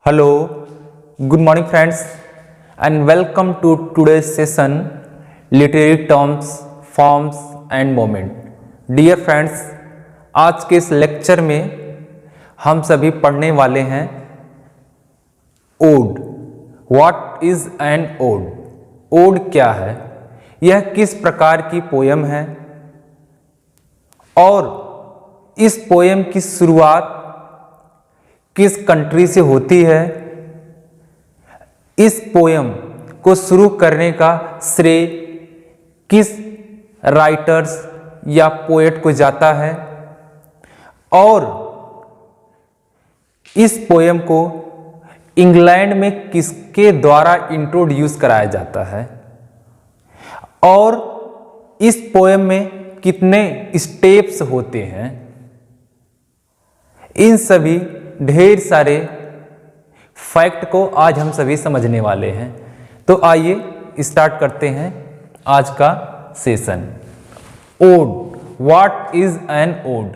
Hello, good morning friends and welcome to today's session Literary Terms, Forms and Moment. Dear friends, आज के इस lecture में हम सभी पढ़ने वाले हैं ode. What is an ode? Ode क्या है, यह किस प्रकार की पोयम है और इस पोयम की शुरुआत किस कंट्री से होती है. इस पोयम को शुरू करने का श्रेय किस राइटर्स या पोएट को जाता है और इस पोयम को इंग्लैंड में किसके द्वारा इंट्रोड्यूस कराया जाता है और इस पोयम में कितने स्टेप्स होते हैं. इन सभी ढेर सारे फैक्ट को आज हम सभी समझने वाले हैं. तो आइए स्टार्ट करते हैं आज का session. Ode, what is an ode?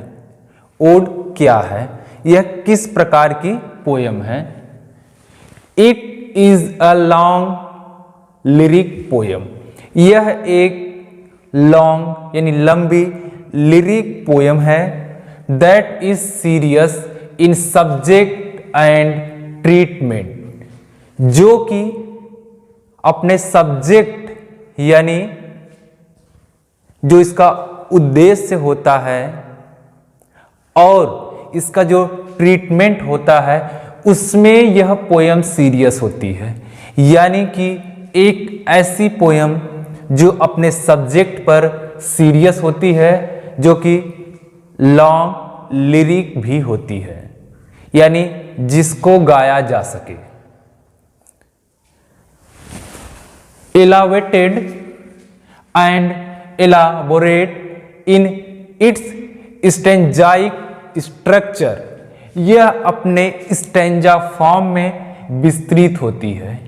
Ode क्या है, यह किस प्रकार की पोयम है. It is a long lyric poem. यह एक लॉन्ग यानी लंबी लिरिक पोयम है. That is serious in subject and treatment, जो कि अपने सब्जेक्ट यानी जो इसका उद्देश्य होता है और इसका जो ट्रीटमेंट होता है उसमें यह पोयम सीरियस होती है. यानी कि एक ऐसी पोयम जो अपने सब्जेक्ट पर सीरियस होती है, जो कि लॉन्ग लिरिक भी होती है, यानी जिसको गाया जा सके. Elevated and elaborate in its stanzaic structure, यह अपने स्टेंजा फॉर्म में विस्तृत होती है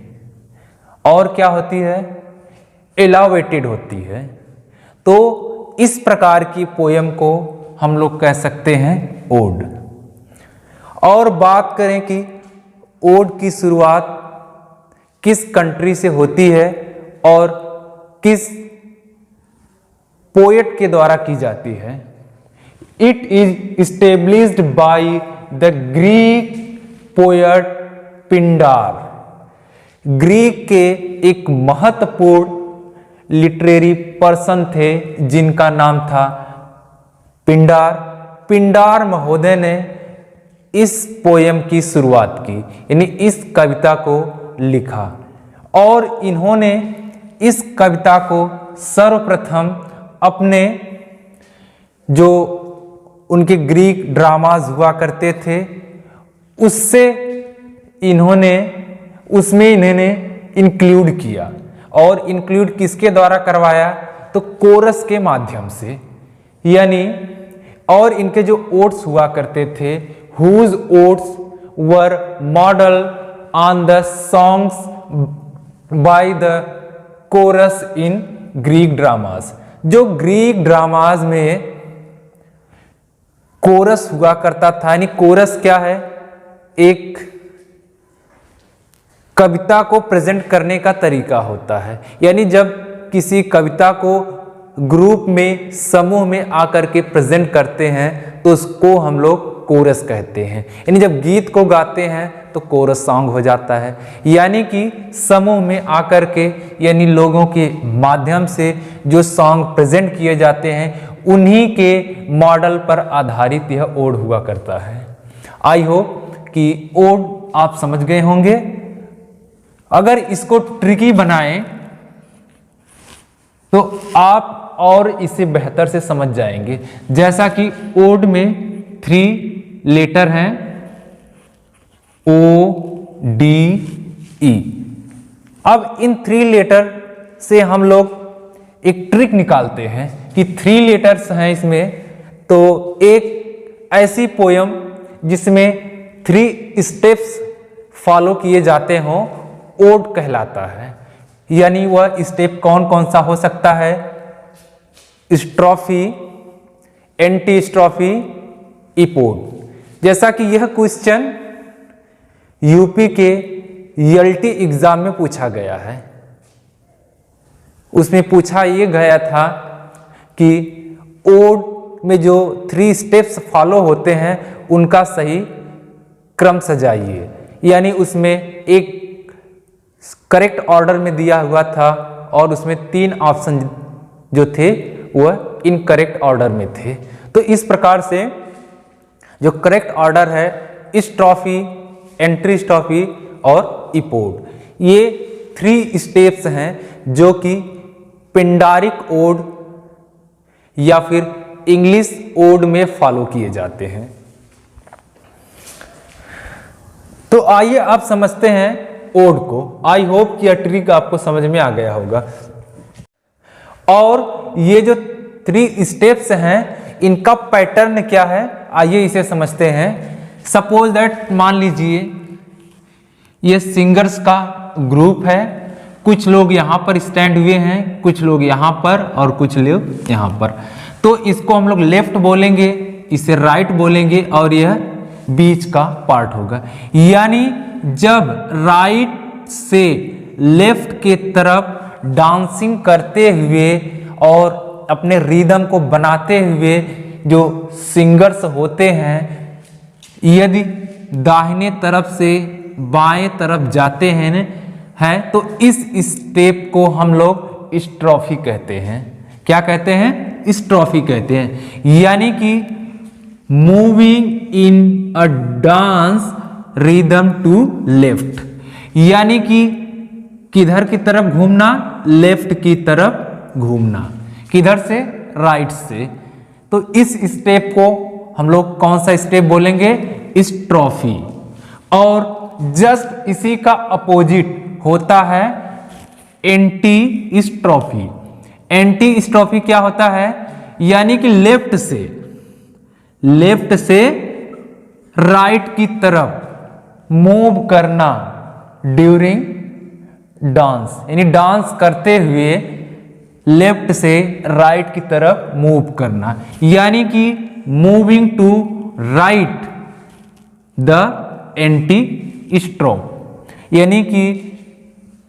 और क्या होती है, एलावेटेड होती है. तो इस प्रकार की पोयम को हम लोग कह सकते हैं ओड. और बात करें कि ओड की शुरुआत किस कंट्री से होती है और किस पोएट के द्वारा की जाती है. It is established by the Greek poet Pindar. Greek के एक महत्वपूर्ण लिटरेरी पर्सन थे जिनका नाम था पिंडार. पिंडार महोदय ने इस पोयम की शुरुआत की, यानी इस कविता को लिखा और इन्होंने इस कविता को सर्वप्रथम अपने जो उनके ग्रीक ड्रामाज हुआ करते थे उसमें इन्होंने इंक्लूड किया. और इंक्लूड किसके द्वारा करवाया, तो कोरस के माध्यम से. यानी और इनके जो ओड्स हुआ करते थे, whose odes were modelled on the songs by the chorus in Greek dramas. जो ग्रीक ड्रामाज में कोरस हुआ करता था, यानी कोरस क्या है, एक कविता को प्रेजेंट करने का तरीका होता है. यानी जब किसी कविता को ग्रुप में समूह में आकर के प्रेजेंट करते हैं तो उसको हम लोग कोरस कहते हैं. यानी जब गीत को गाते हैं तो कोरस सॉन्ग हो जाता है. यानी कि समूह में आकर के यानी लोगों के माध्यम से जो सॉन्ग प्रेजेंट किए जाते हैं उन्हीं के मॉडल पर आधारित यह ओड हुआ करता है. आई होप कि ओड आप समझ गए होंगे. अगर इसको ट्रिकी बनाएं तो आप और इसे बेहतर से समझ जाएंगे. जैसा कि ओड में 3 लेटर हैं, O D E. अब इन 3 लेटर से हम लोग एक ट्रिक निकालते हैं कि 3 लेटर्स हैं इसमें, तो एक ऐसी पोयम जिसमें 3 स्टेप्स फॉलो किए जाते हों ओड कहलाता है. यानी वह स्टेप कौन कौन सा हो सकता है, स्ट्रोफी, एंटी स्ट्रोफी, इपोड. जैसा कि यह क्वेश्चन यूपी के ईएलटी एग्जाम में पूछा गया है। उसमें पूछा ये गया था कि ओड में जो 3 स्टेप्स फॉलो होते हैं उनका सही क्रम सजाइए। यानी उसमें एक करेक्ट ऑर्डर में दिया हुआ था और उसमें 3 ऑप्शन जो थे वह इनकरेक्ट ऑर्डर में थे। तो इस प्रकार से जो करेक्ट ऑर्डर है स्ट्रॉफी, एंट्री स्ट्रॉफी और इपोड, ये 3 स्टेप्स हैं जो कि पिंडारिक ओड या फिर इंग्लिश ओड में फॉलो किए जाते हैं। तो आइए आप समझते हैं ओड को। आई होप कि यह ट्रिक आपको समझ में आ गया होगा। और ये जो 3 स्टेप्स हैं इनका पैटर्न क्या है, आइए इसे समझते हैं। सपोज दैट मान लीजिए ये सिंगर्स का ग्रुप है, कुछ लोग यहाँ पर स्टैंड हुए हैं, कुछ लोग यहाँ पर और कुछ लोग यहाँ पर। तो इसको हम लोग लेफ्ट बोलेंगे, इसे राइट बोलेंगे और यह बीच का पार्ट होगा। यानी जब राइट से लेफ्ट के तरफ डांसिंग करते हुए और अपने रिदम को बनाते हुए जो सिंगर्स होते हैं, यदि दाहिने तरफ से बाएं तरफ जाते हैं तो इस स्टेप को हम लोग स्ट्रॉफी कहते हैं। क्या कहते हैं? स्ट्रॉफी कहते हैं। यानी कि moving in a dance rhythm to left, यानी कि किधर की तरफ घूमना? लेफ्ट की तरफ घूमना। किधर से? राइट से। तो इस स्टेप को हम लोग कौन सा स्टेप बोलेंगे? स्ट्रॉफी। और जस्ट इसी का अपोजिट होता है एंटी स्ट्रॉफी। एंटी स्ट्रॉफी क्या होता है? यानी कि लेफ्ट से राइट की तरफ मूव करना ड्यूरिंग डांस, यानी डांस करते हुए लेफ्ट से राइट की तरफ मूव करना, यानी कि moving to right the antistrophe, यानी कि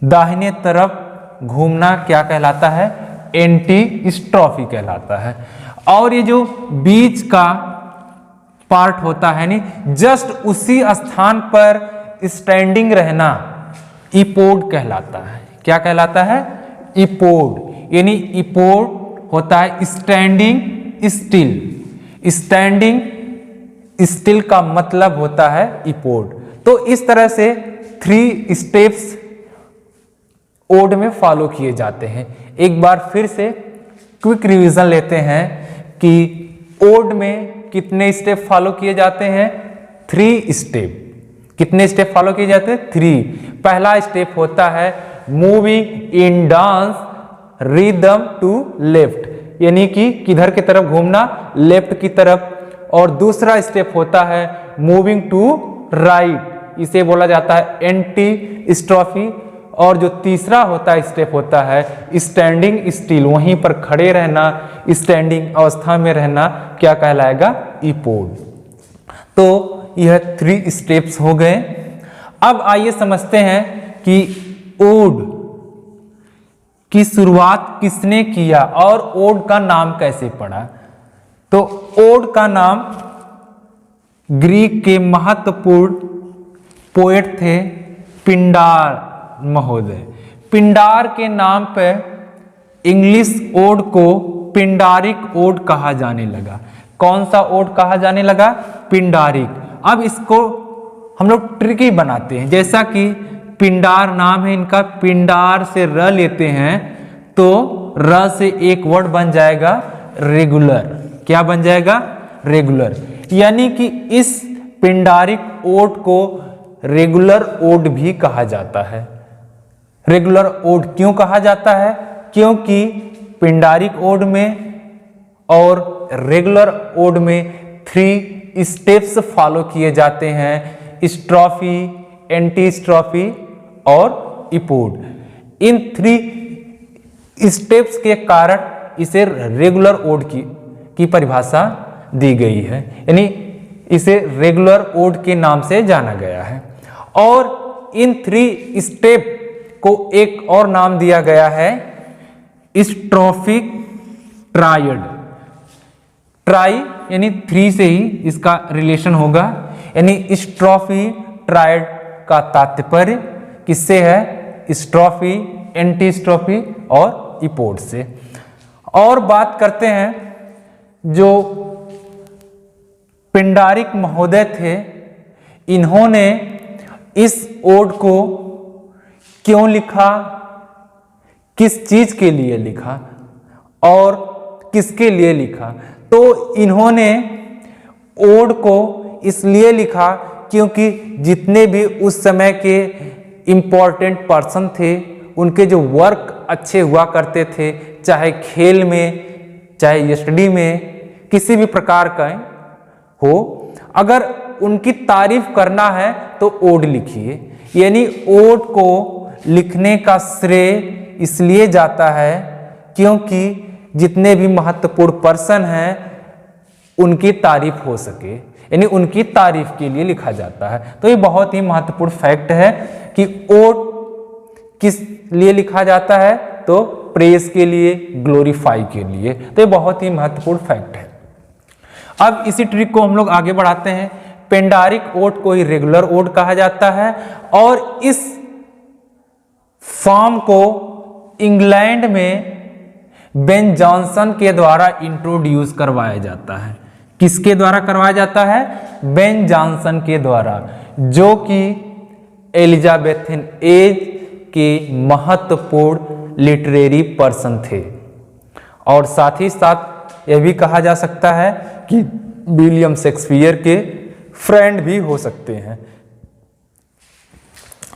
दाहिने तरफ घूमना क्या कहलाता है? एंटी स्ट्रॉफी कहलाता है। और ये जो बीच का पार्ट होता है नहीं, जस्ट उसी स्थान पर स्टैंडिंग रहना इपोड कहलाता है। क्या कहलाता है? इपोड। यानी इपोड होता है स्टैंडिंग स्टिल। स्टैंडिंग स्टिल का मतलब होता है इपोड। तो इस तरह से 3 स्टेप्स ओड में फॉलो किए जाते हैं। एक बार फिर से क्विक रिवीजन लेते हैं कि ओड में कितने स्टेप फॉलो किए जाते हैं? 3 स्टेप। कितने स्टेप फॉलो किए जाते हैं? 3। पहला स्टेप होता है moving in dance rhythm to left, यानी कि किधर की तरफ घूमना? लेफ्ट की तरफ। और दूसरा स्टेप होता है मूविंग टू राइट, इसे बोला जाता है एंटी स्ट्रॉफी। और जो तीसरा होता है स्टेप होता है स्टैंडिंग स्टिल, वहीं पर खड़े रहना, स्टैंडिंग अवस्था में रहना क्या कहलाएगा? इपोड। तो यह 3 स्टेप्स हो गए। अब आइए समझते हैं कि ओड की शुरुआत किसने किया और ओड का नाम कैसे पड़ा। तो ओड का नाम ग्रीक के महत्वपूर्ण पोएट थे पिंडार महोदय। पिंडार के नाम पर इंग्लिश ओड को पिंडारिक ओड कहा जाने लगा। कौन सा ओड कहा जाने लगा? पिंडारिक। अब इसको हम लोग ट्रिकी बनाते हैं, जैसा कि पिंडार नाम है इनका, पिंडार से र लेते हैं तो र से एक वर्ड बन जाएगा रेगुलर। क्या बन जाएगा? रेगुलर। यानी कि इस पिंडारिक ओड को रेगुलर ओड भी कहा जाता है। रेगुलर ओड क्यों कहा जाता है? क्योंकि पिंडारिक ओड में और रेगुलर ओड में 3 स्टेप्स फॉलो किए जाते हैं, स्ट्रॉफी, एंटी स्ट्रॉफी और इपोड। इन 3 स्टेप्स के कारण इसे रेगुलर ओड की परिभाषा दी गई है, यानी इसे रेगुलर ओड के नाम से जाना गया है। और इन 3 स्टेप को एक और नाम दिया गया है स्ट्रोफिक ट्रायड। ट्राई यानी 3 से ही इसका रिलेशन होगा, यानी स्ट्रोफी ट्रायड का तात्पर्य किससे है? स्ट्रोफी, एंटीस्ट्रोफी और इपोड से। और बात करते हैं जो पिंडारिक महोदय थे, इन्होंने इस ओड को क्यों लिखा, किस चीज के लिए लिखा और किसके लिए लिखा? तो इन्होंने ओड को इसलिए लिखा क्योंकि जितने भी उस समय के इम्पोर्टेंट पर्सन थे, उनके जो वर्क अच्छे हुआ करते थे, चाहे खेल में, चाहे स्टडी में, किसी भी प्रकार का हो, अगर उनकी तारीफ करना है तो ओड लिखिए। यानी ओड को लिखने का श्रेय इसलिए जाता है क्योंकि जितने भी महत्वपूर्ण पर्सन हैं उनकी तारीफ हो सके, यानी उनकी तारीफ के लिए लिखा जाता है। तो ये बहुत ही महत्वपूर्ण फैक्ट है कि ओड किस लिए लिखा जाता है? तो प्रेज के लिए, ग्लोरीफाई के लिए। तो ये बहुत ही महत्वपूर्ण फैक्ट है। अब इसी ट्रिक को हम लोग आगे बढ़ाते हैं। पिंडारिक ओड को ही रेगुलर ओड कहा जाता है और इस फॉर्म को इंग्लैंड में बेन जॉनसन के द्वारा इंट्रोड्यूस करवाया जाता है। किसके द्वारा करवाया जाता है? बेन जॉनसन के द्वारा, जो कि एलिजाबेथन एज के महत्वपूर्ण लिटरेरी पर्सन थे और साथ ही साथ यह भी कहा जा सकता है कि विलियम शेक्सपियर के फ्रेंड भी हो सकते हैं।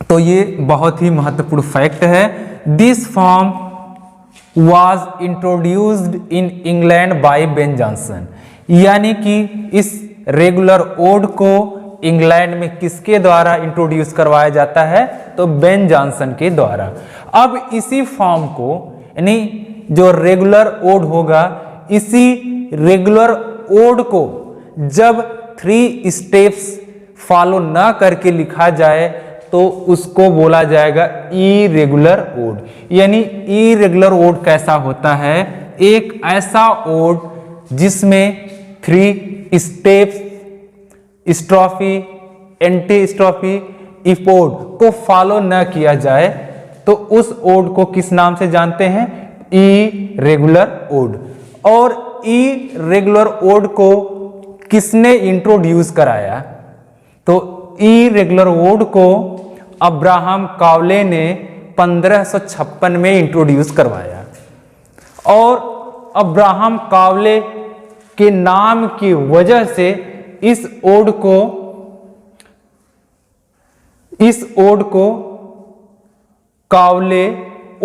तो ये बहुत ही महत्वपूर्ण फैक्ट है। This form was introduced in England by Ben Jonson, यानी कि इस रेगुलर ओड को इंग्लैंड में किसके द्वारा इंट्रोड्यूस करवाया जाता है? तो बेन जॉनसन के द्वारा। अब इसी फॉर्म को, यानी जो रेगुलर ओड होगा, इसी रेगुलर ओड को जब 3 स्टेप्स फॉलो ना करके लिखा जाए तो उसको बोला जाएगा इरेगुलर ओड। यानी इरेगुलर ओड कैसा होता है? एक ऐसा ओड जिसमें 3 स्टेप्स, स्ट्रोफी, एंटी स्ट्रोफी, इपोड को फॉलो न किया जाए तो उस ओड को किस नाम से जानते हैं? Irregular ode. और इरेगुलर ओड को किसने इंट्रोड्यूस कराया? तो इरेगुलर ओड को अब्राहम कावले ने 1556 में इंट्रोड्यूस करवाया और अब्राहम कावले के नाम की वजह से इस ओड को कावले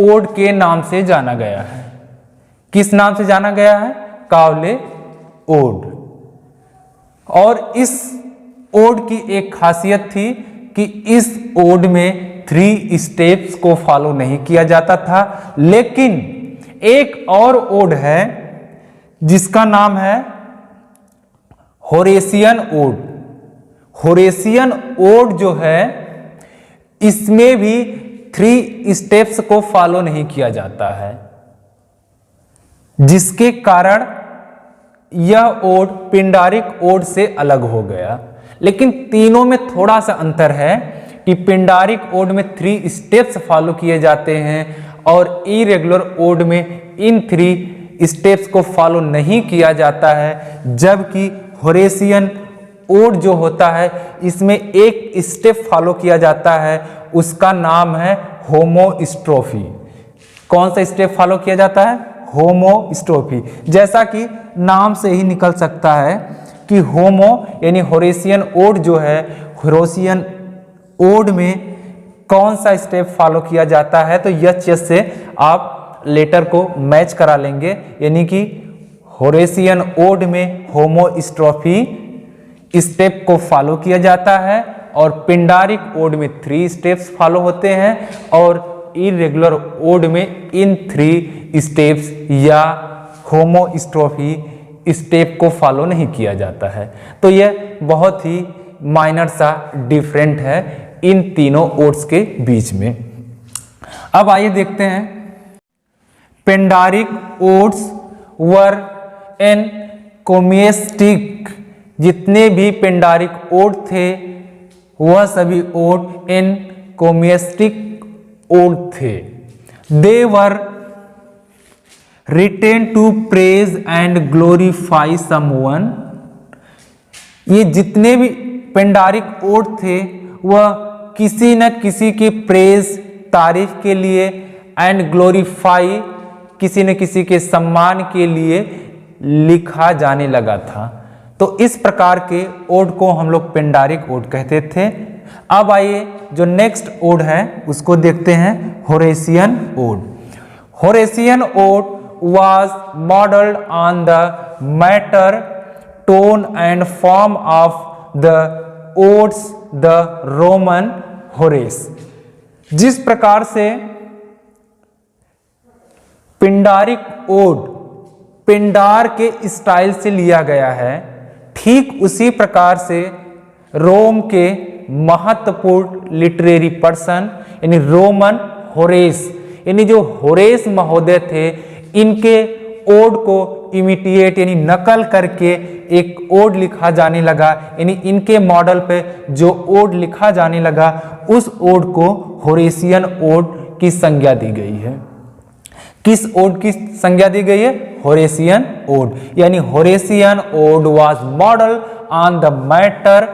ओड के नाम से जाना गया है। किस नाम से जाना गया है? कावले ओड। और इस ओड की एक खासियत थी कि इस ओड में 3 स्टेप्स को फॉलो नहीं किया जाता था, लेकिन एक और ओड है जिसका नाम है होरेशियन ओड। होरेशियन ओड जो है, इसमें भी 3 स्टेप्स को फॉलो नहीं किया जाता है, जिसके कारण यह ओड पिंडारिक ओड से अलग हो गया। लेकिन तीनों में थोड़ा सा अंतर है कि पिंडारिक ओड में 3 स्टेप्स फॉलो किए जाते हैं और इरेगुलर ओड में इन 3 स्टेप्स को फॉलो नहीं किया जाता है, जबकि होरेशियन ओड जो होता है इसमें एक स्टेप फॉलो किया जाता है, उसका नाम है होमोस्ट्रोफी। कौन सा स्टेप फॉलो किया जाता है? होमोस्ट्रोफी। जैसा कि नाम से ही निकल सकता है कि होमो यानी होरेशियन ओड जो है, होरेशियन ओड में कौन सा स्टेप फॉलो किया जाता है? तो यस से आप लेटर को मैच करा लेंगे, यानी कि होरेशियन ओड में होमोस्ट्रोफी स्टेप को फॉलो किया जाता है और पिंडारिक ओड में 3 स्टेप्स फॉलो होते हैं और इरेगुलर ओड में इन 3 स्टेप्स या होमोस्ट्रोफी स्टेप को फॉलो नहीं किया जाता है। तो यह बहुत ही माइनर सा डिफरेंट है इन तीनों ओड्स के बीच में। अब आइए देखते हैं, पेंडारिक ओड्स वर एनकोमिस्टिक, जितने भी पेंडारिक ओड थे वह सभी ओड एनकोमिस्टिक ओड थे। They were written to praise and glorify someone, ये जितने भी पेंडारिक ओड थे वह किसी न किसी के प्रेज तारीफ के लिए एंड ग्लोरीफाई किसी न किसी के सम्मान के लिए लिखा जाने लगा था। तो इस प्रकार के ओड को हम लोग पेंडारिक ओड कहते थे। अब आइए जो नेक्स्ट ओड है उसको देखते हैं, Horatian ode. Horatian ode was modeled on the matter, tone and form of the odes the Roman Horace। जिस प्रकार से पिंडारिक ओड पिंडार के स्टाइल से लिया गया है, ठीक उसी प्रकार से रोम के महत्वपूर्ण लिटरेरी पर्सन यानी रोमन होरेस, यानी जो होरेस महोदय थे, इनके ओड को इमिटिएट यानी नकल करके एक ओड लिखा जाने लगा। यानी इनके मॉडल पे जो ओड लिखा जाने लगा उस ओड को होरेशियन ओड की संज्ञा दी गई है। किस ओड की संज्ञा दी गई है? Horatian ode. यानी Horatian ode was model on the matter,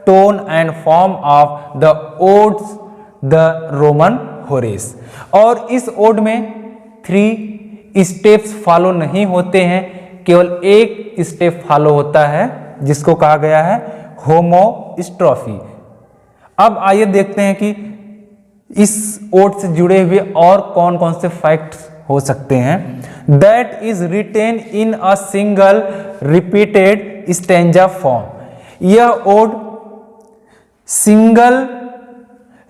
tone and form of the odes the Roman Horace. और इस ओड में 3 स्टेप्स फॉलो नहीं होते हैं, केवल एक स्टेप फॉलो होता है जिसको कहा गया है होमोस्ट्रोफी। अब आइए देखते हैं कि इस ओड से जुड़े हुए और कौन कौन से फैक्ट्स हो सकते हैं। That is written in a single repeated stanza form. यह ode single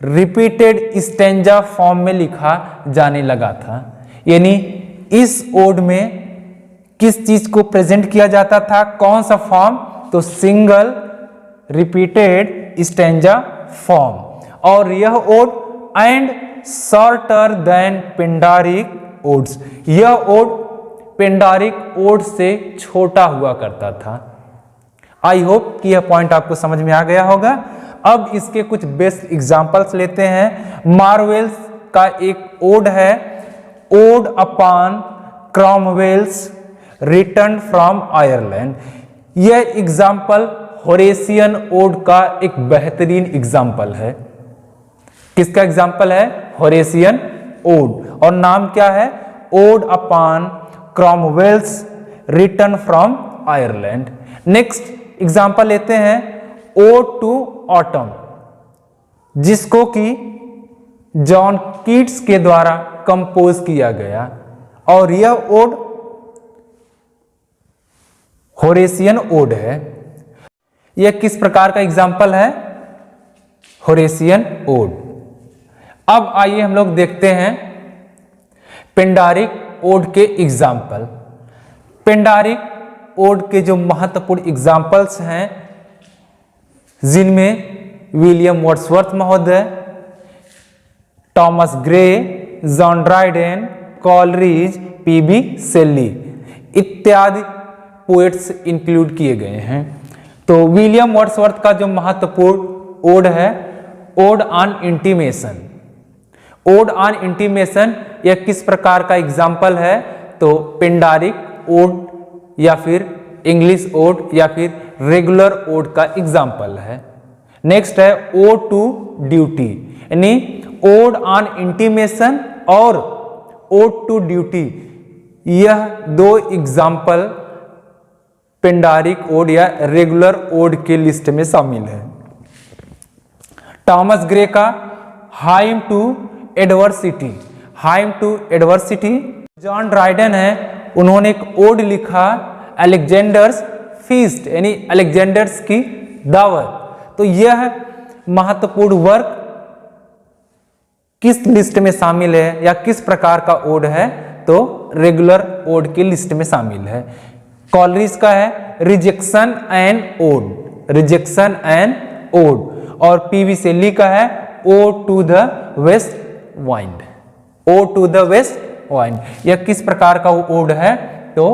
repeated stanza form में लिखा जाने लगा था। यानी इस ओड में किस चीज को प्रेजेंट किया जाता था, कौन सा फॉर्म? तो सिंगल रिपीटेड स्टेंजा फॉर्म। और यह ode and shorter than Pindaric odes, यह ओड पिंडारिक ओड से छोटा हुआ करता था। आई होप कि यह पॉइंट आपको समझ में आ गया होगा। अब इसके कुछ बेस्ट एग्जांपल्स लेते हैं। मार्वेल्स का एक ओड है, ode upon Cromwell's return from Ireland. यह एग्जाम्पल होरेशियन ओड का एक बेहतरीन एग्जाम्पल है। किसका एग्जाम्पल है? Horatian ode. और नाम क्या है? Ode upon Cromwell's return from Ireland. Next example लेते हैं, ओड टू ऑटम, जिसको कि जॉन कीट्स के द्वारा कंपोज किया गया। और यह ओड होरेशियन ओड है। यह किस प्रकार का एग्जाम्पल है? Horatian ode. अब आइए हम लोग देखते हैं पिंडारिक ओड के एग्जाम्पल। पिंडारिक ओड के जो महत्वपूर्ण एग्जाम्पल्स हैं, जिनमें विलियम वर्ड्सवर्थ महोदय, Thomas Gray, John Dryden, Coleridge, P B Shelley इत्यादि पोएट्स इंक्लूड किए गए हैं। तो विलियम वर्ड्सवर्थ का जो महत्वपूर्ण ओड है, odd on intimation. Odd on intimation यह किस प्रकार का एग्जाम्पल है? तो पिंडारिक ओड या फिर इंग्लिश ओड या फिर रेगुलर ओड का एग्जाम्पल है। नेक्स्ट है ओड टू ड्यूटी, यानी ओड ऑन इंटीमेशन और ओड टू ड्यूटी, यह 2 एग्जाम्पल पिंडारिक ओड या रेगुलर ओड के लिस्ट में शामिल है। टॉमस ग्रे का hymn to adversity, hymn to adversity. John Dryden है, उन्होंने एक ओड लिखा अलेक्जेंडर्स फीस्ट, यानी अलेक्जेंडर्स की दावत। तो यह महत्वपूर्ण वर्क किस लिस्ट में शामिल है या किस प्रकार का ओड है? तो रेगुलर ओड की लिस्ट में शामिल है। कॉलरिज का है rejection and ode, rejection and ode. और पीवी शेली का है O to the west wind, O to the west wind. यह किस प्रकार का ओड है? तो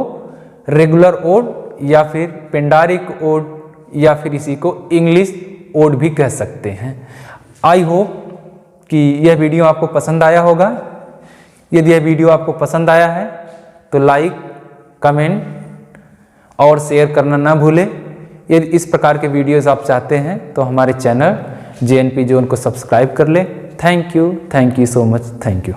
रेगुलर ओड या फिर पेंडारिक ओड या फिर इसी को इंग्लिश ओड भी कह सकते हैं। आई होप कि यह वीडियो आपको पसंद आया होगा। यदि यह वीडियो आपको पसंद आया है तो लाइक, कमेंट और शेयर करना ना भूलें। यदि इस प्रकार के वीडियोस आप चाहते हैं तो हमारे चैनल JNP Zone को सब्सक्राइब कर लें। Thank you so much, thank you.